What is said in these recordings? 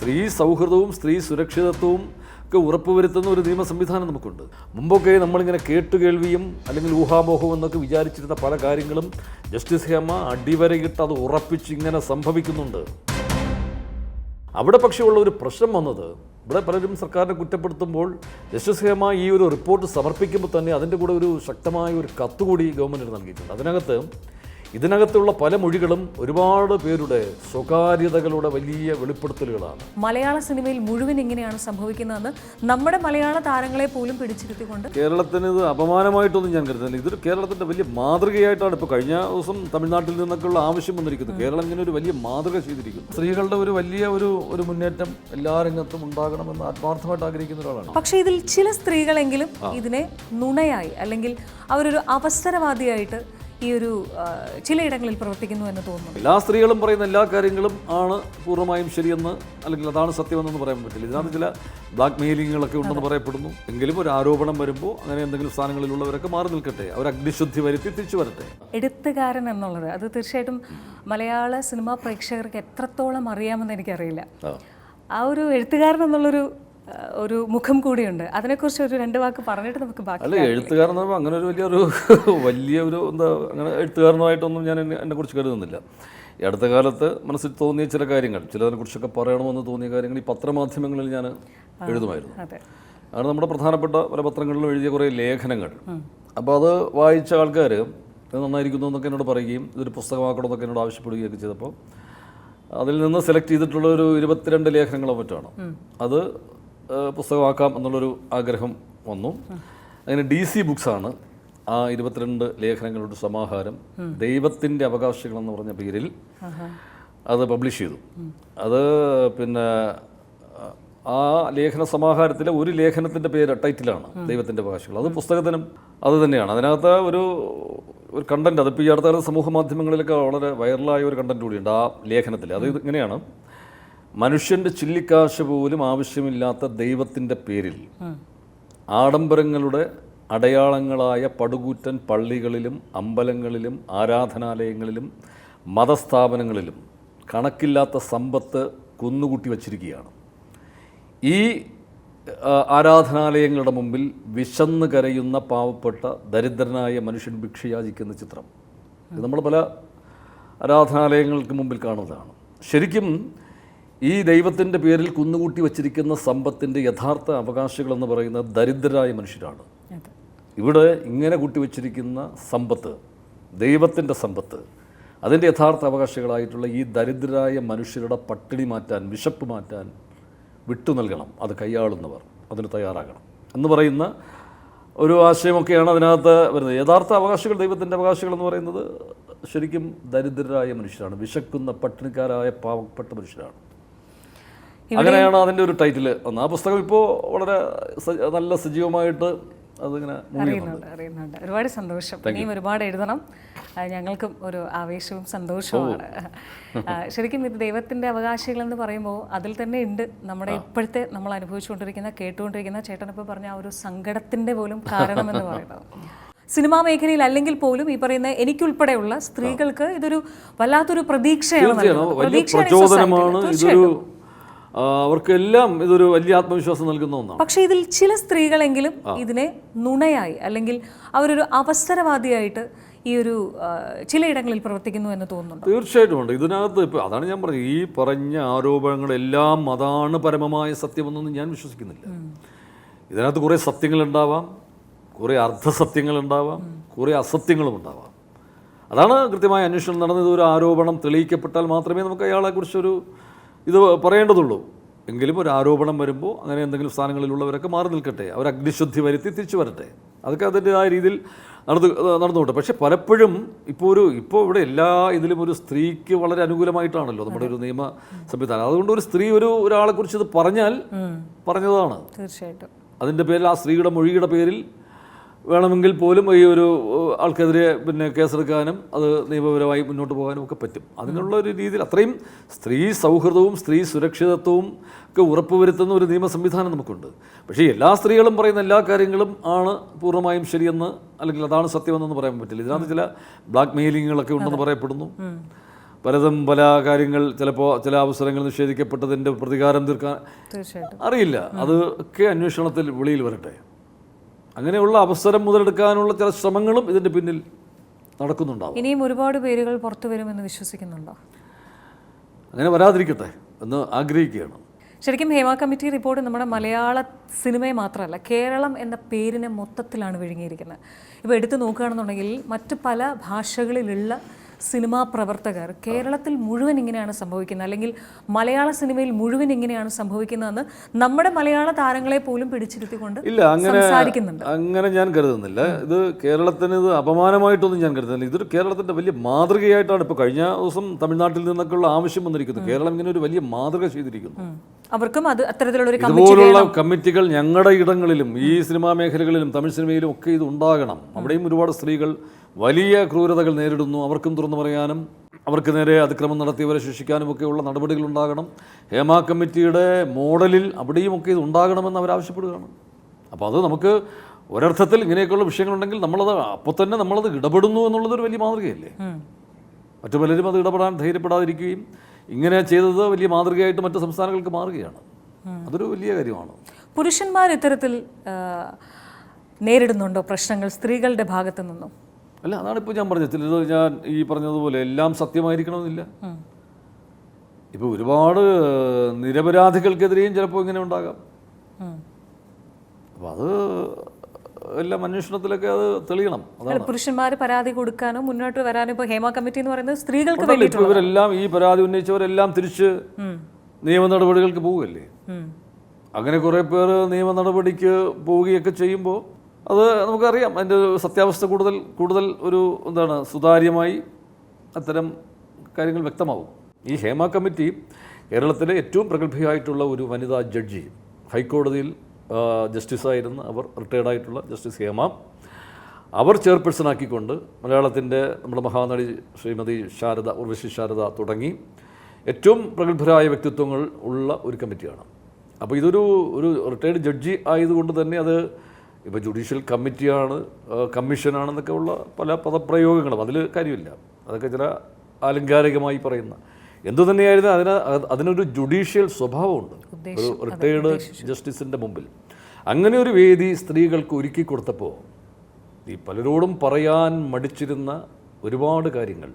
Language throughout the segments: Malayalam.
സ്ത്രീ സൗഹൃദവും സ്ത്രീ സുരക്ഷിതത്വവും ഒക്കെ ഉറപ്പുവരുത്തുന്ന ഒരു നിയമ സംവിധാനം നമുക്കുണ്ട്. മുമ്പൊക്കെ നമ്മളിങ്ങനെ കേട്ടുകേൾവിയും അല്ലെങ്കിൽ ഊഹാമോഹവും എന്നൊക്കെ വിചാരിച്ചിരുന്ന പല കാര്യങ്ങളും ജസ്റ്റിസ് ഹേമ അടിവരയിട്ട് അത് ഉറപ്പിച്ച് ഇങ്ങനെ സംഭവിക്കുന്നുണ്ട്. അവിടെ പക്ഷേ ഉള്ള ഒരു പ്രശ്നം വന്നത്, ഇവിടെ പലരും സർക്കാരിനെ കുറ്റപ്പെടുത്തുമ്പോൾ ജസ്റ്റിസ് ഹേമ ഈ ഒരു റിപ്പോർട്ട് സമർപ്പിക്കുമ്പോൾ തന്നെ അതിൻ്റെ കൂടെ ഒരു ശക്തമായ ഒരു കത്തുകൂടി ഗവൺമെൻറ്റിന് നൽകിയിട്ടുണ്ട്. ഇതിനകത്തുള്ള പല മൊഴികളും ഒരുപാട് പേരുടെ സ്വകാര്യതകളുടെ വലിയ വെളിപ്പെടുത്തലുകളാണ്. മലയാള സിനിമയിൽ മുഴുവൻ ഇങ്ങനെയാണ് സംഭവിക്കുന്നതെന്ന് നമ്മുടെ മലയാള താരങ്ങളെ പോലും പിടിച്ചിരുത്തിക്കൊണ്ട് കേരളത്തിന് ഇത് അപമാനമായിട്ടൊന്നും ഞാൻ കരുതുന്നില്ല. ഇതൊരു കേരളത്തിൻ്റെ വലിയ മാതൃകയായിട്ടാണ് ഇപ്പോൾ കഴിഞ്ഞ ദിവസം തമിഴ്നാട്ടിൽ നിന്നൊക്കെയുള്ള ആവശ്യം വന്നിരിക്കുന്നത്. കേരളം ഇങ്ങനെ ഒരു വലിയ മാതൃക ചെയ്തിരിക്കുന്നു. സ്ത്രീകളുടെ ഒരു വലിയ ഒരു മുന്നേറ്റം എല്ലാ രംഗത്തും ഉണ്ടാകണമെന്ന് ആത്മാർത്ഥമായിട്ട് ആഗ്രഹിക്കുന്ന ഒരാളാണ്. പക്ഷേ ഇതിൽ ചില സ്ത്രീകളെങ്കിലും ഇതിനെ നുണയായി അല്ലെങ്കിൽ അവരൊരു അവസരവാദിയായിട്ട് ഈ ഒരു ചിലയിടങ്ങളിൽ പ്രവർത്തിക്കുന്നു എന്ന് തോന്നുന്നു. എല്ലാ സ്ത്രീകളും പറയുന്ന എല്ലാ കാര്യങ്ങളും ആണ് പൂർണ്ണമായും ശരിയെന്ന് അല്ലെങ്കിൽ അതാണ് സത്യമെന്നൊന്നും പറയാൻ പറ്റില്ല. ഇതിനകത്ത് ചില ബ്ലാക്ക് മെയിലിങ്ങുകളൊക്കെ ഉണ്ടെന്ന് പറയപ്പെടുന്നു. എങ്കിലും ഒരു ആരോപണം വരുമ്പോൾ അങ്ങനെ എന്തെങ്കിലും സ്ഥാനങ്ങളിലുള്ളവരൊക്കെ മാറി നിൽക്കട്ടെ, അവർ അഗ്നിശുദ്ധി വരുത്തി തിരിച്ചു വരട്ടെ. എഴുത്തുകാരൻ എന്നുള്ളത് അത് തീർച്ചയായിട്ടും മലയാള സിനിമാ പ്രേക്ഷകർക്ക് എത്രത്തോളം അറിയാമെന്ന് എനിക്കറിയില്ല. ആ ഒരു എഴുത്തുകാരൻ എന്നുള്ളൊരു മുഖം കൂടിയുണ്ട്. അതിനെക്കുറിച്ച് ഒരു രണ്ട് വാക്ക് പറഞ്ഞിട്ട് നമുക്ക് ബാക്കി. അല്ല, എഴുത്തുകാരൻ എന്ന് പറയുമ്പോൾ അങ്ങനെ ഒരു വലിയ എന്താ അങ്ങനെ എഴുത്തുകാരനായിട്ടൊന്നും ഞാൻ എന്നെ കുറിച്ച് കരുതുന്നില്ല. ഈ അടുത്ത കാലത്ത് മനസ്സിൽ തോന്നിയ ചില കാര്യങ്ങൾ, ചിലതിനെക്കുറിച്ചൊക്കെ പറയണമെന്ന് തോന്നിയ കാര്യങ്ങൾ ഈ പത്രമാധ്യമങ്ങളിൽ ഞാൻ എഴുതുമായിരുന്നു. അങ്ങനെ നമ്മുടെ പ്രധാനപ്പെട്ട പല പത്രങ്ങളിലും എഴുതിയ കുറേ ലേഖനങ്ങൾ. അപ്പോൾ അത് വായിച്ച ആൾക്കാർ ഇത് നന്നായിരിക്കുന്നു എന്നൊക്കെ എന്നോട് പറയുകയും ഇതൊരു പുസ്തകമാക്കണമെന്നൊക്കെ എന്നോട് ആവശ്യപ്പെടുകയൊക്കെ ചെയ്തപ്പോൾ അതിൽ നിന്ന് സെലക്ട് ചെയ്തിട്ടുള്ള ഒരു 22 ലേഖനങ്ങളോ മറ്റാണ് അത് പുസ്തകമാക്കാം എന്നുള്ളൊരു ആഗ്രഹം വന്നു. അങ്ങനെ DC ബുക്സാണ് ആ 22 ലേഖനങ്ങളുടെ സമാഹാരം ദൈവത്തിൻ്റെ അവകാശികൾ എന്ന് പറഞ്ഞ പേരിൽ അത് പബ്ലിഷ് ചെയ്തു. അത് പിന്നെ ആ ലേഖന സമാഹാരത്തിലെ ഒരു ലേഖനത്തിൻ്റെ ടൈറ്റിലാണ് ദൈവത്തിൻ്റെ അവകാശികൾ. അത് പുസ്തകത്തിനും അത് തന്നെയാണ്. അതിനകത്ത് ഒരു കണ്ടൻറ്റ്, അതിപ്പോൾ ഈ അടുത്ത കാലത്ത് സമൂഹ മാധ്യമങ്ങളിലൊക്കെ വളരെ വൈറലായ ഒരു കണ്ടൻറ്റ് കൂടിയുണ്ട് ആ ലേഖനത്തിൽ. അത് ഇങ്ങനെയാണ്: മനുഷ്യൻ്റെ ചില്ലിക്കാശ് പോലും ആവശ്യമില്ലാത്ത ദൈവത്തിൻ്റെ പേരിൽ ആഡംബരങ്ങളുടെ അടയാളങ്ങളായ പടുകൂറ്റൻ പള്ളികളിലും അമ്പലങ്ങളിലും ആരാധനാലയങ്ങളിലും മതസ്ഥാപനങ്ങളിലും കണക്കില്ലാത്ത സമ്പത്ത് കുന്നുകൂട്ടി വച്ചിരിക്കുകയാണ്. ഈ ആരാധനാലയങ്ങളുടെ മുമ്പിൽ വിശന്ന് കരയുന്ന പാവപ്പെട്ട ദരിദ്രനായ മനുഷ്യൻ ഭിക്ഷയാചിക്കുന്ന ചിത്രം ഇത് നമ്മൾ പല ആരാധനാലയങ്ങൾക്ക് മുമ്പിൽ കാണുന്നതാണ്. ശരിക്കും ഈ ദൈവത്തിൻ്റെ പേരിൽ കുന്നുകൂട്ടി വച്ചിരിക്കുന്ന സമ്പത്തിൻ്റെ യഥാർത്ഥ അവകാശികളെന്ന് പറയുന്നത് ദരിദ്രരായ മനുഷ്യരാണ്. ഇവിടെ ഇങ്ങനെ കൂട്ടിവച്ചിരിക്കുന്ന സമ്പത്ത്, ദൈവത്തിൻ്റെ സമ്പത്ത്, അതിൻ്റെ യഥാർത്ഥ അവകാശികളായിട്ടുള്ള ഈ ദരിദ്രരായ മനുഷ്യരുടെ പട്ടിണി മാറ്റാൻ, വിശപ്പ് മാറ്റാൻ വിട്ടു നൽകണം. അത് കൈയാളുന്നവർ അതിന് തയ്യാറാകണം എന്ന് പറയുന്ന ഒരു ആശയമൊക്കെയാണ് അതിനകത്ത് വരുന്നത്. യഥാർത്ഥ അവകാശികൾ, ദൈവത്തിൻ്റെ അവകാശികൾ എന്ന് പറയുന്നത് ശരിക്കും ദരിദ്രരായ മനുഷ്യരാണ്, വിശക്കുന്ന പട്ടിണിക്കാരായ പാവപ്പെട്ട മനുഷ്യരാണ്. അങ്ങനെയാണ് അതിൻ്റെ ഒരു ടൈറ്റിൽ വന്നത്. ആ പുസ്തകം ഇപ്പോൾ വളരെ നല്ല സജീവമായിട്ട് അതിങ്ങനെ അറിയുന്നുണ്ട്. ഒരുപാട് സന്തോഷം. ഇനിയും ഒരുപാട് എഴുതണം. ഞങ്ങൾക്കും ഒരു ആവേശവും സന്തോഷവുമാണ്. ശരിക്കും ഇത് ദൈവത്തിൻ്റെ അവകാശികൾ എന്ന് പറയുമ്പോൾ അതിൽ തന്നെ ഉണ്ട് നമ്മുടെ ഇപ്പോഴത്തെ നമ്മൾ അനുഭവിച്ചുകൊണ്ടിരിക്കുന്ന, കേട്ടുകൊണ്ടിരിക്കുന്ന, ചേട്ടനിപ്പോൾ പറഞ്ഞ ആ ഒരു സങ്കടത്തിൻ്റെ പോലും കാരണമെന്ന് പറയുന്നത്. സിനിമാ മേഖലയിൽ അല്ലെങ്കിൽ പോലും ഈ പറയുന്ന എനിക്കുൾപ്പെടെയുള്ള സ്ത്രീകൾക്ക് ഇതൊരു വല്ലാത്തൊരു പ്രതീക്ഷയാണ്. അവർക്കെല്ലാം ഇതൊരു വലിയ ആത്മവിശ്വാസം നൽകുന്ന ഒന്നാണ്. പക്ഷേ ഇതിൽ ചില സ്ത്രീകളെങ്കിലും ഇതിനെ നുണയായി അല്ലെങ്കിൽ അവരൊരു അവസരവാദിയായിട്ട് ഈ ഒരു ചിലയിടങ്ങളിൽ പ്രവർത്തിക്കുന്നു എന്ന് തോന്നുന്നു. തീർച്ചയായിട്ടും ഉണ്ട്. ഇതിനകത്ത് ഇപ്പോൾ അതാണ് ഞാൻ പറഞ്ഞത്, ഈ പറഞ്ഞ ആരോപണങ്ങളെല്ലാം അതാണ് പരമമായ സത്യമെന്നൊന്നും ഞാൻ വിശ്വസിക്കുന്നില്ല. ഇതിനകത്ത് കുറേ സത്യങ്ങളുണ്ടാവാം, കുറേ അർദ്ധസത്യങ്ങളുണ്ടാവാം, കുറേ അസത്യങ്ങളും ഉണ്ടാവാം. അതാണ് കൃത്യമായ അന്വേഷണം നടന്നത്. ഒരു ആരോപണം തെളിയിക്കപ്പെട്ടാൽ മാത്രമേ നമുക്ക് അയാളെക്കുറിച്ചൊരു ഇത് പറയേണ്ടതുള്ളൂ. എങ്കിലും ഒരു ആരോപണം വരുമ്പോൾ അങ്ങനെ എന്തെങ്കിലും സ്ഥാനങ്ങളിലുള്ളവരൊക്കെ മാറി നിൽക്കട്ടെ, അവർ അഗ്നിശുദ്ധി വരുത്തി തിരിച്ചു വരട്ടെ. അതൊക്കെ അതിൻ്റെതായ രീതിയിൽ നടന്നുകൊട്ടെ. പക്ഷെ പലപ്പോഴും ഇപ്പോൾ ഇവിടെ എല്ലാ ഇതിലും ഒരു സ്ത്രീക്ക് വളരെ അനുകൂലമായിട്ടാണല്ലോ നമ്മുടെ ഒരു നിയമ സംവിധാനം. അതുകൊണ്ട് ഒരു സ്ത്രീ ഒരാളെക്കുറിച്ച് ഇത് പറഞ്ഞതാണ്. തീർച്ചയായിട്ടും അതിൻ്റെ പേരിൽ, ആ സ്ത്രീയുടെ മൊഴിയുടെ പേരിൽ വേണമെങ്കിൽ പോലും ഈ ഒരു ആൾക്കെതിരെ കേസെടുക്കാനും അത് നിയമപരമായി മുന്നോട്ട് പോകാനും ഒക്കെ പറ്റും. അതിനുള്ള ഒരു രീതിയിൽ അത്രയും സ്ത്രീ സൗഹൃദവും സ്ത്രീ സുരക്ഷിതത്വവും ഒക്കെ ഉറപ്പുവരുത്തുന്ന ഒരു നിയമ സംവിധാനം നമുക്കുണ്ട്. പക്ഷേ എല്ലാ സ്ത്രീകളും പറയുന്ന എല്ലാ കാര്യങ്ങളും ആണ് പൂർണ്ണമായും ശരിയെന്ന് അല്ലെങ്കിൽ അതാണ് സത്യമെന്നൊന്നും പറയാൻ പറ്റില്ല. ഇതിനകത്ത് ചില ബ്ലാക്ക് മെയിലിങ്ങുകളൊക്കെ ഉണ്ടെന്ന് പറയപ്പെടുന്നു. പലതും പല കാര്യങ്ങൾ ചിലപ്പോൾ ചില അവസരങ്ങൾ നിഷേധിക്കപ്പെട്ടതിൻ്റെ പ്രതികാരം തീർക്കാൻ തീർച്ചയായിട്ടും അറിയില്ല. അതൊക്കെ അന്വേഷണത്തിൽ വെളിയിൽ വരട്ടെ. അങ്ങനെയുള്ള അവസരം മുതലെടുക്കാനുള്ള ചില ശ്രമങ്ങളും ഇതിൻ്റെ പിന്നിൽ നടക്കുന്നുണ്ടാവും. ഇനിയും ഒരുപാട് പേരുകൾ പുറത്തു വരുമെന്ന് വിശ്വസിക്കുന്നുണ്ടോ? അങ്ങനെ വരാതിരിക്കട്ടെ എന്ന് ആഗ്രഹിക്കുകയാണ്. ശരിക്കും ഹേമ കമ്മിറ്റി റിപ്പോർട്ട് നമ്മുടെ മലയാള സിനിമയെ മാത്രമല്ല, കേരളം എന്ന പേരിനെ മൊത്തത്തിലാണ് വിഴുങ്ങിയിരിക്കുന്നത്. ഇപ്പോൾ എടുത്തു നോക്കുകയാണെന്നുണ്ടെങ്കിൽ മറ്റ് പല ഭാഷകളിലുള്ള സിനിമാ പ്രവർത്തകർ കേരളത്തിൽ മുഴുവൻ ഇങ്ങനെയാണ് സംഭവിക്കുന്നത്, അല്ലെങ്കിൽ മലയാള സിനിമയിൽ മുഴുവൻ ഇങ്ങനെയാണ് സംഭവിക്കുന്നതെന്ന് നമ്മുടെ മലയാള താരങ്ങളെ പോലും പിടിച്ചിരുത്തിക്കൊണ്ട് സംസാരിക്കുന്നുണ്ട്. അങ്ങനെ ഞാൻ കരുതുന്നില്ല. ഇത് കേരളത്തിന് ഇത് അപമാനമായിട്ടൊന്നും ഞാൻ കരുതുന്നില്ല. ഇതൊരു കേരളത്തിൻ്റെ വലിയ മാതൃകയായിട്ടാണ് ഇപ്പോൾ കഴിഞ്ഞ ദിവസം തമിഴ്നാട്ടിൽ നിന്നൊക്കെയുള്ള ആവശ്യം വന്നിരിക്കുന്നത്. കേരളം ഇങ്ങനെ ഒരു വലിയ മാതൃക ചെയ്തിരിക്കുന്നു. അവർക്കും അത് അത്തരത്തിലുള്ള ഇതുപോലുള്ള കമ്മിറ്റികൾ ഞങ്ങളുടെ ഇടങ്ങളിലും ഈ സിനിമാ മേഖലകളിലും തമിഴ് സിനിമയിലും ഒക്കെ ഇത് ഉണ്ടാകണം. അവിടെയും ഒരുപാട് സ്ത്രീകൾ വലിയ ക്രൂരതകൾ നേരിടുന്നു. അവർക്കും തുറന്നു പറയാനും അവർക്ക് നേരെ അതിക്രമം നടത്തിയവരെ ശിക്ഷിക്കാനും ഒക്കെയുള്ള നടപടികൾ ഉണ്ടാകണം. ഹേമ കമ്മിറ്റിയുടെ മോഡലിൽ അവിടെയുമൊക്കെ ഇത് ഉണ്ടാകണമെന്ന് അവരാവശ്യപ്പെടുകയാണ്. അപ്പോൾ അത് നമുക്ക് ഒരർത്ഥത്തിൽ ഇങ്ങനെയൊക്കെയുള്ള വിഷയങ്ങളുണ്ടെങ്കിൽ നമ്മളത് അപ്പോൾ തന്നെ നമ്മളത് ഇടപെടുന്നു എന്നുള്ളതൊരു വലിയ മാതൃകയല്ലേ. മറ്റു പലരും അത് ഇടപെടാൻ ധൈര്യപ്പെടാതിരിക്കുകയും ഇങ്ങനെ ചെയ്തത് വലിയ മാതൃകയായിട്ട് മറ്റു സംസ്ഥാനങ്ങൾക്ക് മാറുകയാണ്. അതൊരു വലിയ കാര്യമാണ്. പുരുഷന്മാർ ഇത്തരത്തിൽ നേരിടുന്നുണ്ടോ പ്രശ്നങ്ങൾ സ്ത്രീകളുടെ ഭാഗത്തു നിന്നും? അല്ല, അതാണിപ്പോൾ ഞാൻ പറഞ്ഞത്. ചിലത് ഞാൻ ഈ പറഞ്ഞതുപോലെ എല്ലാം സത്യമായിരിക്കണമെന്നില്ല. ഇപ്പോൾ ഒരുപാട് നിരപരാധികൾക്കെതിരെയും ചിലപ്പോൾ ഇങ്ങനെ ഉണ്ടാകാം. അപ്പോൾ അത് എല്ലാം അന്വേഷണത്തിലൊക്കെ അത് തെളിയണം. അതാണ് പുരുഷന്മാർ പരാതി കൊടുക്കാനോ മുന്നോട്ട് വരാനോ ഇപ്പോൾ ഹേമ കമ്മിറ്റി എന്ന് പറയുന്നത് സ്ത്രീകൾക്ക് വേണ്ടിയിട്ടുള്ള ഇവരെല്ലാം ഈ പരാതി ഉന്നയിച്ചവരെല്ലാം തിരിച്ച് നിയമ നടപടികൾക്ക് പോവുകയല്ലേ. അങ്ങനെ കുറേ പേർ നിയമ നടപടിക്ക് പോവുകയൊക്കെ ചെയ്യുമ്പോൾ അത് നമുക്കറിയാം, അതിൻ്റെ സത്യാവസ്ഥ കൂടുതൽ ഒരു എന്താണ് സുതാര്യമായി അത്തരം കാര്യങ്ങൾ വ്യക്തമാവും. ഈ ഹേമ കമ്മിറ്റി കേരളത്തിലെ ഏറ്റവും പ്രഗത്ഭയായിട്ടുള്ള ഒരു വനിതാ ജഡ്ജി, ഹൈക്കോടതിയിൽ ജസ്റ്റിസായിരുന്ന അവർ റിട്ടയർഡായിട്ടുള്ള ജസ്റ്റിസ് ഹേമ, അവർ ചെയർപേഴ്സണാക്കിക്കൊണ്ട് മലയാളത്തിൻ്റെ നമ്മുടെ മഹാനടി ശ്രീമതി ശാരദ, ഉർവശി ശാരദ തുടങ്ങി ഏറ്റവും പ്രഗത്ഭരായ വ്യക്തിത്വങ്ങൾ ഉള്ള ഒരു കമ്മിറ്റിയാണ്. അപ്പോൾ ഇതൊരു റിട്ടയർഡ് ജഡ്ജി ആയതുകൊണ്ട് തന്നെ അത് ഇപ്പോൾ ജുഡീഷ്യൽ കമ്മിറ്റിയാണ്, കമ്മീഷനാണെന്നൊക്കെ ഉള്ള പല പദപ്രയോഗങ്ങളും അതിൽ കാര്യമില്ല. അതൊക്കെ ചില ആലങ്കാരികമായി പറയുന്ന എന്തു തന്നെയായിരുന്നു അതിനൊരു ജുഡീഷ്യൽ സ്വഭാവമുണ്ട് ഒരു റിട്ടയർഡ് ജസ്റ്റിസിൻ്റെ മുമ്പിൽ. അങ്ങനെ ഒരു വേദി സ്ത്രീകൾക്ക് ഒരുക്കി കൊടുത്തപ്പോൾ ഈ പലരോടും പറയാൻ മടിച്ചിരുന്ന ഒരുപാട് കാര്യങ്ങൾ,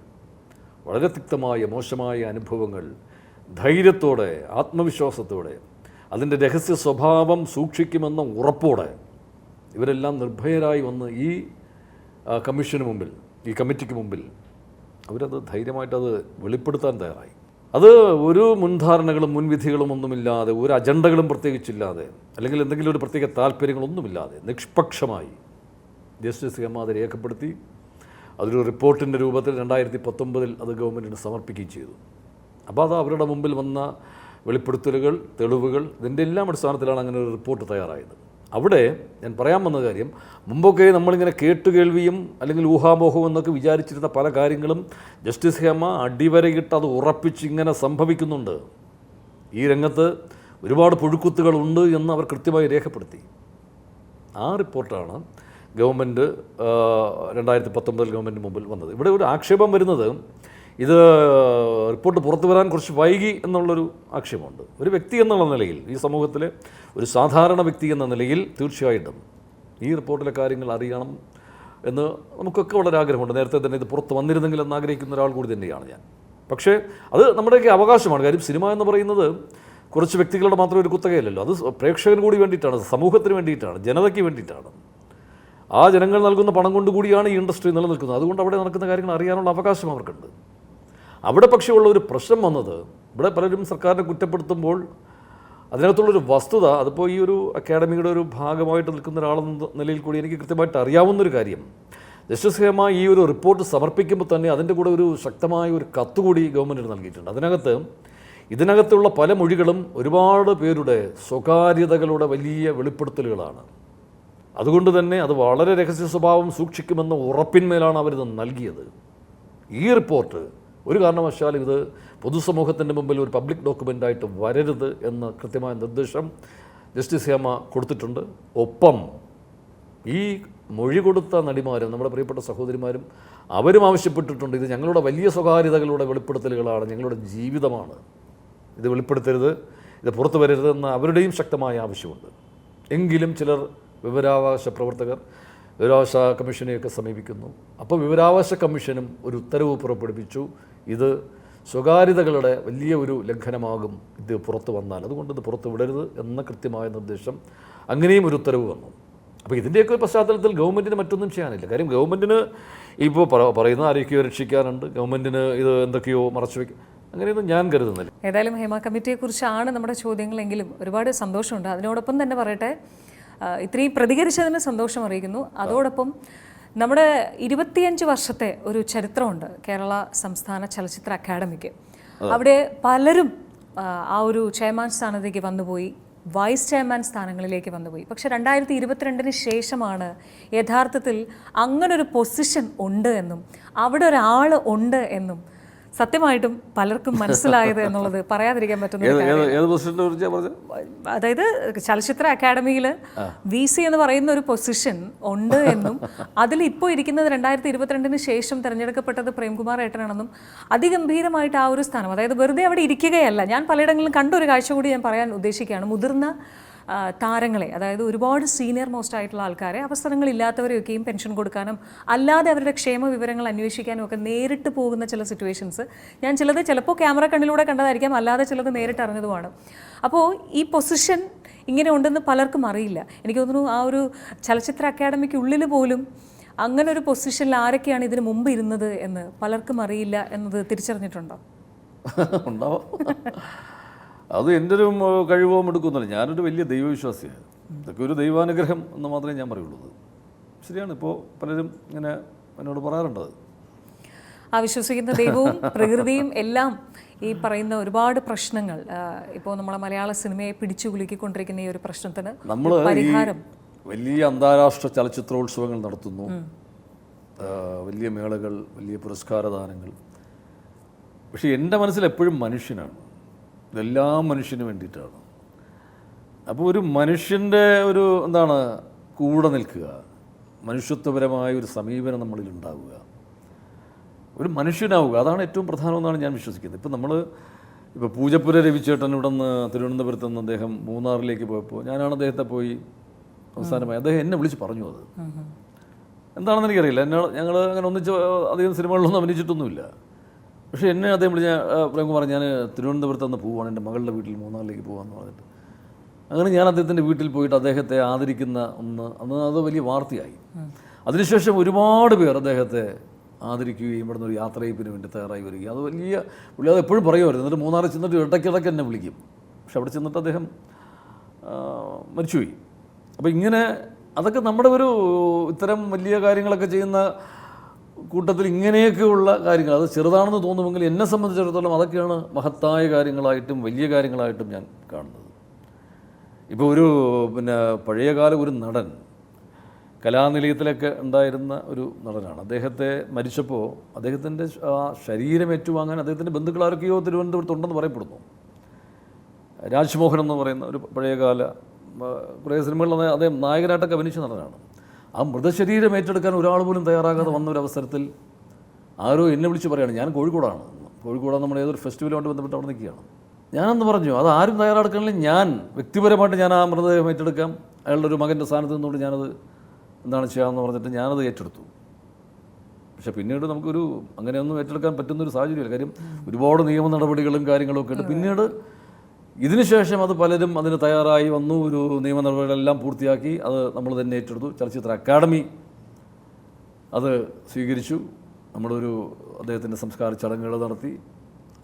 വളരെ തിക്തമായ മോശമായ അനുഭവങ്ങൾ ധൈര്യത്തോടെ ആത്മവിശ്വാസത്തോടെ അതിൻ്റെ രഹസ്യ സ്വഭാവം സൂക്ഷിക്കുമെന്ന ഉറപ്പോടെ ഇവരെല്ലാം നിർഭയരായി വന്ന് ഈ കമ്മീഷന് മുമ്പിൽ, ഈ കമ്മിറ്റിക്ക് മുമ്പിൽ അവരത് ധൈര്യമായിട്ടത് വെളിപ്പെടുത്താൻ തയ്യാറായി. അത് ഒരു മുൻധാരണകളും മുൻവിധികളും ഒന്നുമില്ലാതെ, ഒരു അജണ്ടകളും പ്രത്യേകിച്ചില്ലാതെ, അല്ലെങ്കിൽ എന്തെങ്കിലും ഒരു പ്രത്യേക താല്പര്യങ്ങളൊന്നുമില്ലാതെ നിഷ്പക്ഷമായി ജസ്റ്റിസ് ഹേമ അത് രേഖപ്പെടുത്തി അതൊരു റിപ്പോർട്ടിൻ്റെ രൂപത്തിൽ 2019 അത് ഗവൺമെൻറ്റിന് സമർപ്പിക്കുകയും ചെയ്തു. അപ്പോൾ അത് അവരുടെ മുമ്പിൽ വന്ന വെളിപ്പെടുത്തലുകൾ, തെളിവുകൾ, ഇതിൻ്റെ എല്ലാം അടിസ്ഥാനത്തിലാണ് അങ്ങനെ ഒരു റിപ്പോർട്ട് തയ്യാറായത്. അവിടെ ഞാൻ പറയാൻ വന്ന കാര്യം, മുമ്പൊക്കെ നമ്മളിങ്ങനെ കേട്ടുകേൾവിയും അല്ലെങ്കിൽ ഊഹാമോഹവും എന്നൊക്കെ വിചാരിച്ചിരുന്ന പല കാര്യങ്ങളും ജസ്റ്റിസ് ഹേമ അടിവരയിട്ട് അത് ഉറപ്പിച്ച് ഇങ്ങനെ സംഭവിക്കുന്നുണ്ട്. ഈ രംഗത്ത് ഒരുപാട് പുഴുക്കുത്തുകളുണ്ട് എന്ന് അവർ കൃത്യമായി രേഖപ്പെടുത്തി. ആ റിപ്പോർട്ടാണ് ഗവൺമെൻറ് 2019 ഗവൺമെൻറ് മുമ്പിൽ വന്നത്. ഇവിടെ ഒരു ആക്ഷേപം വരുന്നത് ഇത് റിപ്പോർട്ട് പുറത്തു വരാൻ കുറച്ച് വൈകി എന്നുള്ളൊരു ആക്ഷേപമുണ്ട്. ഒരു വ്യക്തി എന്നുള്ള നിലയിൽ, ഈ സമൂഹത്തിലെ ഒരു സാധാരണ വ്യക്തി എന്ന നിലയിൽ തീർച്ചയായിട്ടും ഈ റിപ്പോർട്ടിലെ കാര്യങ്ങൾ അറിയണം എന്ന് നമുക്കൊക്കെ വളരെ ആഗ്രഹമുണ്ട്. നേരത്തെ തന്നെ ഇത് പുറത്ത് വന്നിരുന്നെങ്കിൽ എന്ന് ആഗ്രഹിക്കുന്ന ഒരാൾ കൂടി തന്നെയാണ് ഞാൻ. പക്ഷേ അത് നമ്മുടെയൊക്കെ അവകാശമാണ്. കാര്യം സിനിമ എന്ന് പറയുന്നത് കുറച്ച് വ്യക്തികളുടെ മാത്രം ഒരു കുത്തകയല്ലല്ലോ. അത് പ്രേക്ഷകന് കൂടി വേണ്ടിയിട്ടാണ്, സമൂഹത്തിന് വേണ്ടിയിട്ടാണ്, ജനതയ്ക്ക് വേണ്ടിയിട്ടാണ്. ആ ജനങ്ങൾ നൽകുന്ന പണം കൊണ്ടുകൂടിയാണ് ഈ ഇൻഡസ്ട്രി നിലനിൽക്കുന്നത്. അതുകൊണ്ട് അവിടെ നടക്കുന്ന കാര്യങ്ങൾ അറിയാനുള്ള അവകാശം അവർക്കുണ്ട്. അവിടെ പക്ഷേ ഉള്ള ഒരു പ്രശ്നം വന്നത്, ഇവിടെ പലരും സർക്കാരിനെ കുറ്റപ്പെടുത്തുമ്പോൾ അതിനകത്തുള്ളൊരു വസ്തുത, അതിപ്പോൾ ഈ ഒരു അക്കാഡമിയുടെ ഒരു ഭാഗമായിട്ട് നിൽക്കുന്ന ഒരാളെന്ന നിലയിൽ കൂടി എനിക്ക് കൃത്യമായിട്ട് അറിയാവുന്നൊരു കാര്യം, ജസ്റ്റിസ് ഹേമ ഈ ഒരു റിപ്പോർട്ട് സമർപ്പിക്കുമ്പോൾ തന്നെ അതിൻ്റെ കൂടെ ഒരു ശക്തമായ ഒരു കത്ത് കൂടി ഗവൺമെൻറ്റിന് നൽകിയിട്ടുണ്ട്. ഇതിനകത്തുള്ള പല മൊഴികളും ഒരുപാട് പേരുടെ സ്വകാര്യതകളുടെ വലിയ വെളിപ്പെടുത്തലുകളാണ്. അതുകൊണ്ട് തന്നെ അത് വളരെ രഹസ്യ സ്വഭാവം സൂക്ഷിക്കുമെന്ന ഉറപ്പിന്മേലാണ് അവരിത് നൽകിയത്. ഈ റിപ്പോർട്ട് ഒരു കാരണവശാലും ഇത് പൊതുസമൂഹത്തിൻ്റെ മുമ്പിൽ ഒരു പബ്ലിക് ഡോക്യുമെൻ്റായിട്ട് വരരുത് എന്ന കൃത്യമായ നിർദ്ദേശം ജസ്റ്റിസ് ഹേമ കൊടുത്തിട്ടുണ്ട്. ഒപ്പം ഈ മൊഴി കൊടുത്ത നടിമാരും നമ്മുടെ പ്രിയപ്പെട്ട സഹോദരിമാരും അവരും ആവശ്യപ്പെട്ടിട്ടുണ്ട്, ഇത് ഞങ്ങളുടെ വലിയ സ്വകാര്യതകളുടെ വെളിപ്പെടുത്തലുകളാണ്, ഞങ്ങളുടെ ജീവിതമാണ്, ഇത് വെളിപ്പെടുത്തരുത്, ഇത് പുറത്തു വരരുതെന്ന് അവരുടെയും ശക്തമായ ആവശ്യമുണ്ട്. എങ്കിലും ചിലർ വിവരാവകാശ പ്രവർത്തകർ വിവരാവകാശ കമ്മീഷനെയൊക്കെ സമീപിക്കുന്നു. അപ്പോൾ വിവരാവകാശ കമ്മീഷനും ഒരു ഉത്തരവ് പുറപ്പെടുവിച്ചു, ഇത് സ്വകാര്യതകളുടെ വലിയ ഒരു ലംഘനമാകും ഇത് പുറത്തു വന്നാൽ, അതുകൊണ്ട് ഇത് പുറത്തു വിടരുത് എന്ന കൃത്യമായ നിർദ്ദേശം, അങ്ങനെയും ഒരു ഉത്തരവ് വന്നു. അപ്പോൾ ഇതിൻ്റെയൊക്കെ പശ്ചാത്തലത്തിൽ ഗവൺമെൻറ്റിന് മറ്റൊന്നും ചെയ്യാനില്ല. കാര്യം ഗവൺമെൻറ്റിന് ഇപ്പോൾ പറയുന്ന ആരെയൊക്കെയോ രക്ഷിക്കാനുണ്ട്, ഗവൺമെൻറ്റിന് ഇത് എന്തൊക്കെയോ മറച്ചു വയ്ക്കും, അങ്ങനെയൊന്നും ഞാൻ കരുതുന്നില്ല. ഏതായാലും ഹേമ കമ്മിറ്റിയെക്കുറിച്ചാണ് നമ്മുടെ ചോദ്യങ്ങളെങ്കിലും ഒരുപാട് സന്തോഷമുണ്ട്. അതിനോടൊപ്പം തന്നെ പറയട്ടെ, ഇത്രയും പ്രതികരിച്ചതിന് സന്തോഷം അറിയിക്കുന്നു. അതോടൊപ്പം നമ്മുടെ 25 വർഷത്തെ ഒരു ചരിത്രമുണ്ട് കേരള സംസ്ഥാന ചലച്ചിത്ര അക്കാദമിക്ക്. അവിടെ പലരും ആ ഒരു ചെയർമാൻ സ്ഥാനത്തേക്ക് വന്നുപോയി, വൈസ് ചെയർമാൻ സ്ഥാനങ്ങളിലേക്ക് വന്നുപോയി. പക്ഷേ 2022 ശേഷമാണ് യഥാർത്ഥത്തിൽ അങ്ങനൊരു പൊസിഷൻ ഉണ്ട് എന്നും അവിടെ ഒരാൾ ഉണ്ട് എന്നും സത്യമായിട്ടും പലർക്കും മനസ്സിലായത് എന്നുള്ളത് പറയാതിരിക്കാൻ പറ്റുന്ന. അതായത് ചലച്ചിത്ര അക്കാദമിയിൽ VC എന്ന് പറയുന്ന ഒരു പൊസിഷൻ ഉണ്ട് എന്നും അതിൽ ഇപ്പോൾ ഇരിക്കുന്നത് 2022 ശേഷം തിരഞ്ഞെടുക്കപ്പെട്ടത് പ്രേംകുമാർ ഏട്ടനാണെന്നും അതിഗംഭീരമായിട്ട് ആ ഒരു സ്ഥാനം, അതായത് വെറുതെ അവിടെ ഇരിക്കുകയല്ല. ഞാൻ പലയിടങ്ങളിലും കണ്ടൊരു കാഴ്ച കൂടി ഞാൻ പറയാൻ ഉദ്ദേശിക്കുകയാണ്. മുതിർന്ന താരങ്ങളെ, അതായത് ഒരുപാട് സീനിയർ മോസ്റ്റ് ആയിട്ടുള്ള ആൾക്കാരെ, അവസരങ്ങളില്ലാത്തവരെയൊക്കെയും പെൻഷൻ കൊടുക്കാനും അല്ലാതെ അവരുടെ ക്ഷേമ വിവരങ്ങൾ അന്വേഷിക്കാനും ഒക്കെ നേരിട്ട് പോകുന്ന ചില സിറ്റുവേഷൻസ് ഞാൻ ചിലപ്പോൾ ക്യാമറ കണ്ണിലൂടെ കണ്ടതായിരിക്കാം, അല്ലാതെ ചിലത് നേരിട്ട് അറിഞ്ഞതുമാണ്. അപ്പോൾ ഈ പൊസിഷൻ ഇങ്ങനെ ഉണ്ടെന്ന് പലർക്കും അറിയില്ല. എനിക്ക് തോന്നുന്നു ആ ഒരു ചലച്ചിത്ര അക്കാദമിക്കുള്ളിൽ പോലും അങ്ങനെ ഒരു പൊസിഷനിൽ ആരൊക്കെയാണ് ഇതിന് മുമ്പ് ഇരുന്നത് എന്ന് പലർക്കും അറിയില്ല എന്നത് തിരിച്ചറിഞ്ഞിട്ടുണ്ടോ? ഉണ്ടാവും. അത് എൻ്റെ ഒരു കഴിവോ എടുക്കുന്നില്ല. ഞാനൊരു വലിയ ദൈവവിശ്വാസിയാണ്. ഇതൊക്കെ ഒരു ദൈവാനുഗ്രഹം എന്ന് മാത്രമേ ഞാൻ പറയുള്ളൂ. ശരിയാണ്, ഇപ്പോൾ പലരും ഇങ്ങനെ എന്നോട് പറയാറുണ്ടത്. ആ വിശ്വസിക്കുന്ന ദൈവവും പ്രകൃതിയും എല്ലാം ഈ പറയുന്ന ഒരുപാട് പ്രശ്നങ്ങൾ, ഇപ്പോൾ നമ്മളെ മലയാള സിനിമയെ പിടിച്ചു കുലുക്കിക്കൊണ്ടിരിക്കുന്ന ഈ ഒരു പ്രശ്നത്തിന് നമ്മൾ പരിഹാരം, വലിയ അന്താരാഷ്ട്ര ചലച്ചിത്രോത്സവങ്ങൾ നടത്തുന്നു, വലിയ മേളകൾ, വലിയ പുരസ്കാരദാനങ്ങൾ. പക്ഷേ എൻ്റെ മനസ്സിൽ എപ്പോഴും മനുഷ്യനാണ്, ഇതെല്ലാം മനുഷ്യന് വേണ്ടിയിട്ടാണ്. അപ്പോൾ ഒരു മനുഷ്യൻ്റെ ഒരു എന്താണ് കൂടെ നിൽക്കുക, മനുഷ്യത്വപരമായ ഒരു സമീപനം നമ്മളിൽ ഉണ്ടാവുക, ഒരു മനുഷ്യനാവുക, അതാണ് ഏറ്റവും പ്രധാനമെന്നാണ് ഞാൻ വിശ്വസിക്കുന്നത്. ഇപ്പോൾ പൂജപ്പുര രവിച്ചേട്ടൻ ഇവിടെ നിന്ന് തിരുവനന്തപുരത്ത് നിന്ന് അദ്ദേഹം മൂന്നാറിലേക്ക് പോയപ്പോൾ ഞാനാണ് അദ്ദേഹത്തെ പോയി അവസാനമായി, അദ്ദേഹം എന്നെ വിളിച്ച് പറഞ്ഞു. അത് എന്താണെന്ന് എനിക്കറിയില്ല, ഞങ്ങൾ അങ്ങനെ ഒന്നിച്ച് അധികം സിനിമകളിലൊന്നും അഭിനയിച്ചിട്ടൊന്നുമില്ല. പക്ഷേ എന്നെ അദ്ദേഹം വിളിച്ച പ്രേംകുമാർ, ഞാൻ തിരുവനന്തപുരത്ത് നിന്ന് പോവുകയാണ്, എൻ്റെ മകളുടെ വീട്ടിൽ മൂന്നാറിലേക്ക് പോകാമെന്ന് പറഞ്ഞിട്ട്. അങ്ങനെ ഞാൻ അദ്ദേഹത്തിൻ്റെ വീട്ടിൽ പോയിട്ട് അദ്ദേഹത്തെ ആദരിക്കുന്ന അന്ന് അത് വലിയ വാർത്തയായി. അതിനുശേഷം ഒരുപാട് പേർ അദ്ദേഹത്തെ ആദരിക്കുകയും ഇവിടെ നിന്ന് ഒരു യാത്രയപ്പിന് വേണ്ടി തയ്യാറായി വരികയും, അത് വലിയ പുള്ളി അത് എപ്പോഴും പറയുമായിരുന്നു. എന്നിട്ട് മൂന്നാറിൽ ചെന്നിട്ട് ഇടയ്ക്കിടയ്ക്ക് എന്നെ വിളിക്കും. പക്ഷെ അവിടെ ചെന്നിട്ട് അദ്ദേഹം മരിച്ചുപോയി. അപ്പോൾ ഇങ്ങനെ അതൊക്കെ നമ്മുടെ ഒരു ഇത്തരം വലിയ കാര്യങ്ങളൊക്കെ ചെയ്യുന്ന കൂട്ടത്തിൽ ഇങ്ങനെയൊക്കെയുള്ള കാര്യങ്ങൾ, അത് ചെറുതാണെന്ന് തോന്നുമെങ്കിൽ എന്നെ സംബന്ധിച്ചിടത്തോളം അതൊക്കെയാണ് മഹത്തായ കാര്യങ്ങളായിട്ടും വലിയ കാര്യങ്ങളായിട്ടും ഞാൻ കാണുന്നത്. ഇപ്പോൾ ഒരു പഴയകാല ഒരു നടൻ, കലാനിലയത്തിലൊക്കെ ഉണ്ടായിരുന്ന ഒരു നടനാണ്. അദ്ദേഹത്തെ മരിച്ചപ്പോൾ അദ്ദേഹത്തിൻ്റെ ശരീരം ഏറ്റുവാങ്ങാൻ അദ്ദേഹത്തിൻ്റെ ബന്ധുക്കളാരൊക്കെയോ തിരുവനന്തപുരത്തുണ്ടെന്ന് പറയപ്പെടുന്നു. രാജ്മോഹൻ എന്ന് പറയുന്ന ഒരു പഴയകാല കുറേ സിനിമകളിൽ അദ്ദേഹം നായകനായിട്ടൊക്കെ അഭിനയിച്ച നടനാണ്. ആ മൃതശരീരം ഏറ്റെടുക്കാൻ ഒരാൾ പോലും തയ്യാറാകാതെ വന്ന ഒരു അവസരത്തിൽ ആരോ എന്നെ വിളിച്ച് പറയുകയാണ്, ഞാൻ കോഴിക്കോടാണ് നമ്മുടെ ഏതൊരു ഫെസ്റ്റിവലുമായിട്ട് ബന്ധപ്പെട്ട് അവിടെ നിൽക്കുകയാണ്. ഞാനെന്ന് പറഞ്ഞു, അത് ആരും തയ്യാറെടുക്കണമെങ്കിൽ ഞാൻ വ്യക്തിപരമായിട്ട് ഞാൻ ആ മൃതദേഹം ഏറ്റെടുക്കാം, അയാളുടെ ഒരു മകൻ്റെ സ്ഥാനത്ത് നിന്നുകൊണ്ട് ഞാനത് എന്താണ് ചെയ്യാമെന്ന് പറഞ്ഞിട്ട് ഞാനത് ഏറ്റെടുത്തു. പക്ഷേ പിന്നീട് നമുക്കൊരു അങ്ങനെയൊന്നും ഏറ്റെടുക്കാൻ പറ്റുന്നൊരു സാഹചര്യമില്ല. കാര്യം ഒരുപാട് നിയമ നടപടികളും കാര്യങ്ങളും ഒക്കെ ഉണ്ട്. പിന്നീട് ഇതിനുശേഷം അത് പലരും അതിന് തയ്യാറായി വന്നു, ഒരു നിയമ നടപടികളെല്ലാം പൂർത്തിയാക്കി അത് നമ്മൾ തന്നെ ഏറ്റെടുത്തു. ചലച്ചിത്ര അക്കാദമി അത് സ്വീകരിച്ചു. നമ്മളൊരു അദ്ദേഹത്തിൻ്റെ സംസ്കാര ചടങ്ങുകൾ നടത്തി,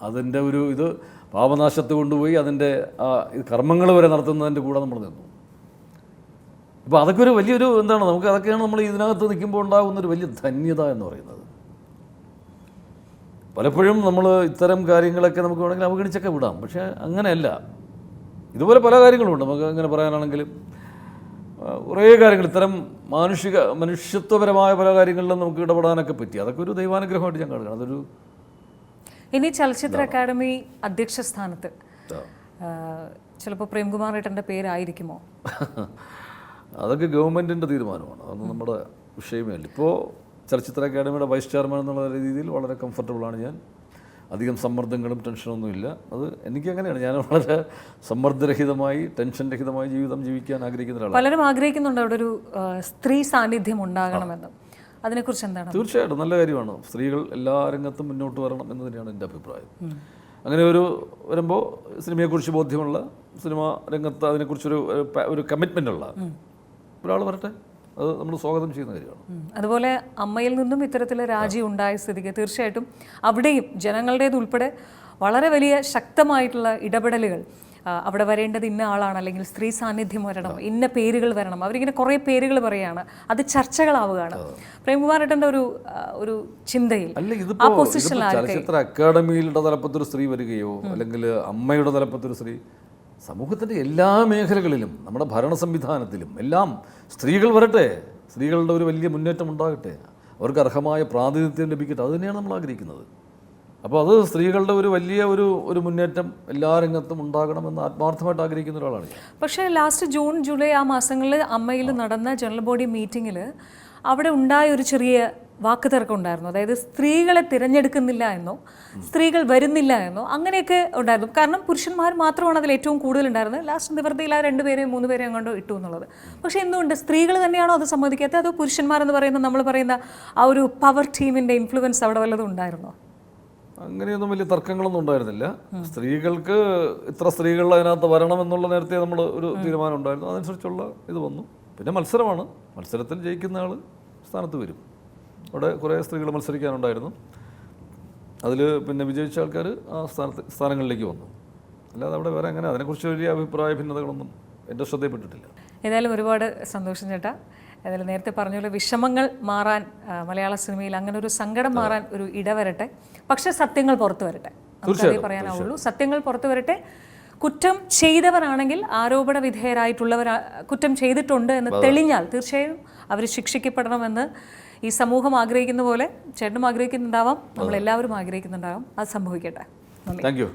അതിൻ്റെ ഒരു ഇത് പാപനാശത്ത് കൊണ്ടുപോയി അതിൻ്റെ കർമ്മങ്ങൾ വരെ നടത്തുന്നതിൻ്റെ കൂടെ നമ്മൾ നിന്നു. അപ്പോൾ അതൊക്കെ ഒരു വലിയൊരു എന്താണ്, നമുക്ക് അതൊക്കെയാണ് നമ്മൾ ഇതിനകത്ത് നിൽക്കുമ്പോൾ ഉണ്ടാകുന്നൊരു വലിയ ധന്യത എന്ന് പറയുന്നത്. പലപ്പോഴും നമ്മൾ ഇത്തരം കാര്യങ്ങളൊക്കെ നമുക്ക് വേണമെങ്കിൽ അവഗണിച്ചൊക്കെ വിടാം, പക്ഷേ അങ്ങനെയല്ല. ഇതുപോലെ പല കാര്യങ്ങളുമുണ്ട് നമുക്ക് അങ്ങനെ പറയാനാണെങ്കിലും. കുറേ കാര്യങ്ങൾ ഇത്തരം മനുഷ്യത്വപരമായ പല കാര്യങ്ങളിലും നമുക്ക് ഇടപെടാനൊക്കെ പറ്റി. അതൊക്കെ ഒരു ദൈവാനുഗ്രഹമായിട്ട് ഞാൻ കാണുകയാണ്. അതൊരു ഇനി ചലച്ചിത്ര അക്കാദമി അധ്യക്ഷ സ്ഥാനത്ത് ചിലപ്പോൾ പ്രേംകുമാർ ഏട്ടൻ്റെ പേരായിരിക്കുമോ? അതൊക്കെ ഗവൺമെൻറ്റിൻ്റെ തീരുമാനമാണ്, അതൊന്നും നമ്മുടെ വിഷയമേ അല്ല. ഇപ്പോൾ ചലച്ചിത്ര അക്കാദമിയുടെ വൈസ് ചെയർമാൻ എന്നുള്ള രീതിയിൽ വളരെ കംഫർട്ടബിളാണ് ഞാൻ. അധികം സമ്മർദ്ദങ്ങളും ടെൻഷനൊന്നും ഇല്ല. അത് എനിക്കങ്ങനെയാണ്. ഞാൻ വളരെ സമ്മർദ്ദരഹിതമായി ടെൻഷൻ രഹിതമായി ജീവിതം ജീവിക്കാൻ ആഗ്രഹിക്കുന്ന ഒരാളാണ്. പലരും ആഗ്രഹിക്കുന്നുണ്ട് അവിടെ ഒരു സ്ത്രീ സാന്നിധ്യം ഉണ്ടാകണമെന്ന്. അതിനെക്കുറിച്ച് എന്താണ്? തീർച്ചയായിട്ടും നല്ല കാര്യമാണ്. സ്ത്രീകൾ എല്ലാ രംഗത്തും മുന്നോട്ട് വരണം എന്ന് തന്നെയാണ് എൻ്റെ അഭിപ്രായം. അങ്ങനെ വരുമ്പോൾ സിനിമയെക്കുറിച്ച് ബോധ്യമുള്ള, സിനിമ രംഗത്ത് അതിനെക്കുറിച്ചൊരു കമ്മിറ്റ്മെൻ്റുള്ള ഒരാൾ വരട്ടെ. അത് നമ്മൾ സ്വാഗതം ചെയ്യുന്ന കാര്യമാണ്. അതുപോലെ അമ്മയിൽ നിന്നും ഇത്തരത്തിൽ രാജി ഉണ്ടായ സ്ഥിതിക്ക് തീർച്ചയായിട്ടും അവിടെയും ജനങ്ങളുടേതുൾപ്പെടെ വളരെ വലിയ ശക്തമായിട്ടുള്ള ഇടപെടലുകൾ, അവിടെ വരേണ്ടത് ഇന്ന ആളാണ്, അല്ലെങ്കിൽ സ്ത്രീ സാന്നിധ്യം വരണം, ഇന്ന പേരുകൾ വരണം, അവരിങ്ങനെ കുറേ പേരുകൾ പറയുകയാണ്, അത് ചർച്ചകളാവുകയാണ്. പ്രേംകുമാരേട്ടൻ്റെ ഒരു ചിന്തയിൽ ആ പൊസിഷനിൽ ചലച്ചിത്ര അക്കാദമിയുടെ തലപ്പത്തൊരു സ്ത്രീ വരികയോ അല്ലെങ്കിൽ അമ്മയുടെ തലപ്പത്തൊരു സ്ത്രീ, സമൂഹത്തിൻ്റെ എല്ലാ മേഖലകളിലും നമ്മുടെ ഭരണ സംവിധാനത്തിലും എല്ലാം സ്ത്രീകൾ വരട്ടെ, സ്ത്രീകളുടെ ഒരു വലിയ മുന്നേറ്റം ഉണ്ടാകട്ടെ, അവർക്ക് അർഹമായ പ്രാതിനിധ്യം ലഭിക്കട്ടെ, അത് തന്നെയാണ് നമ്മൾ ആഗ്രഹിക്കുന്നത്. അപ്പോൾ അത് സ്ത്രീകളുടെ ഒരു വലിയ ഒരു മുന്നേറ്റം എല്ലാ രംഗത്തും ഉണ്ടാകണമെന്ന് ആത്മാർത്ഥമായിട്ട് ആഗ്രഹിക്കുന്ന ഒരാളാണ് ഞാൻ. പക്ഷേ ലാസ്റ്റ് ജൂൺ ജൂലൈ ആ മാസങ്ങളിൽ അമ്മയിൽ നടന്ന ജനറൽ ബോഡി മീറ്റിങ്ങിൽ അവിടെ ഉണ്ടായ ഒരു ചെറിയ വാക്കുതർക്കം ഉണ്ടായിരുന്നു. അതായത് സ്ത്രീകളെ തിരഞ്ഞെടുക്കുന്നില്ല എന്നോ സ്ത്രീകൾ വരുന്നില്ല എന്നോ അങ്ങനെയൊക്കെ ഉണ്ടായിരുന്നു. കാരണം പുരുഷന്മാർ മാത്രമാണ് അതിൽ ഏറ്റവും കൂടുതൽ ഉണ്ടായിരുന്നത്. ലാസ്റ്റ് നിവൃത്തിയിൽ ആ 2 പേരെയും 3 പേരെയും അങ്ങോട്ട് ഇട്ടു എന്നുള്ളത്. പക്ഷേ എന്തുകൊണ്ട് സ്ത്രീകൾ തന്നെയാണോ അത് സമ്മതിക്കാത്തത്, അതോ പുരുഷന്മാരെന്ന് പറയുന്ന നമ്മൾ പറയുന്ന ആ ഒരു പവർ ടീമിൻ്റെ ഇൻഫ്ലുവൻസ് അവിടെ വല്ലതും ഉണ്ടായിരുന്നോ? അങ്ങനെയൊന്നും വലിയ തർക്കങ്ങളൊന്നും ഉണ്ടായിരുന്നില്ല. സ്ത്രീകൾക്ക് ഇത്ര സ്ത്രീകൾ അതിനകത്ത് വരണമെന്നുള്ള നേരത്തെ നമ്മൾ ഒരു തീരുമാനം ഉണ്ടായിരുന്നു. അതനുസരിച്ചുള്ള ഇത് വന്നു. പിന്നെ മത്സരമാണ്, മത്സരത്തിൽ ജയിക്കുന്ന ആൾ സ്ഥാനത്ത് വരും. അവിടെ കുറേ സ്ത്രീകൾ മത്സരിക്കാനുണ്ടായിരുന്നു. അതിൽ പിന്നെ വിജയിച്ച ആൾക്കാർ ആ സ്ഥാനങ്ങളിലേക്ക് വന്നു. അല്ലാതെ അവിടെ വേറെ അങ്ങനെ അതിനെക്കുറിച്ച് വലിയ അഭിപ്രായ ഭിന്നതകളൊന്നും എൻ്റെ ശ്രദ്ധയിൽപ്പെട്ടിട്ടില്ല. ഏതായാലും ഒരുപാട് സന്തോഷം ചേട്ടാ. ഏതായാലും നേരത്തെ പറഞ്ഞ പോലെ വിഷമങ്ങൾ മാറാൻ മലയാള സിനിമയിൽ അങ്ങനെ ഒരു സങ്കടം മാറാൻ ഒരു ഇടവരട്ടെ. പക്ഷെ സത്യങ്ങൾ പുറത്തു വരട്ടെ, നമുക്കതേ പറയാനാവുള്ളൂ. സത്യങ്ങൾ പുറത്തു വരട്ടെ. കുറ്റം ചെയ്തവരാണെങ്കിൽ, ആരോപണ വിധേയരായിട്ടുള്ളവർ കുറ്റം ചെയ്തിട്ടുണ്ട് എന്ന് തെളിഞ്ഞാൽ തീർച്ചയായും അവർ ശിക്ഷിക്കപ്പെടണമെന്ന് ഈ സമൂഹം ആഗ്രഹിക്കുന്ന പോലെ ചേട്ടനും ആഗ്രഹിക്കുന്നുണ്ടാവാം, നമ്മളെല്ലാവരും ആഗ്രഹിക്കുന്നുണ്ടാവാം. അത് സംഭവിക്കട്ടെ. Thank you.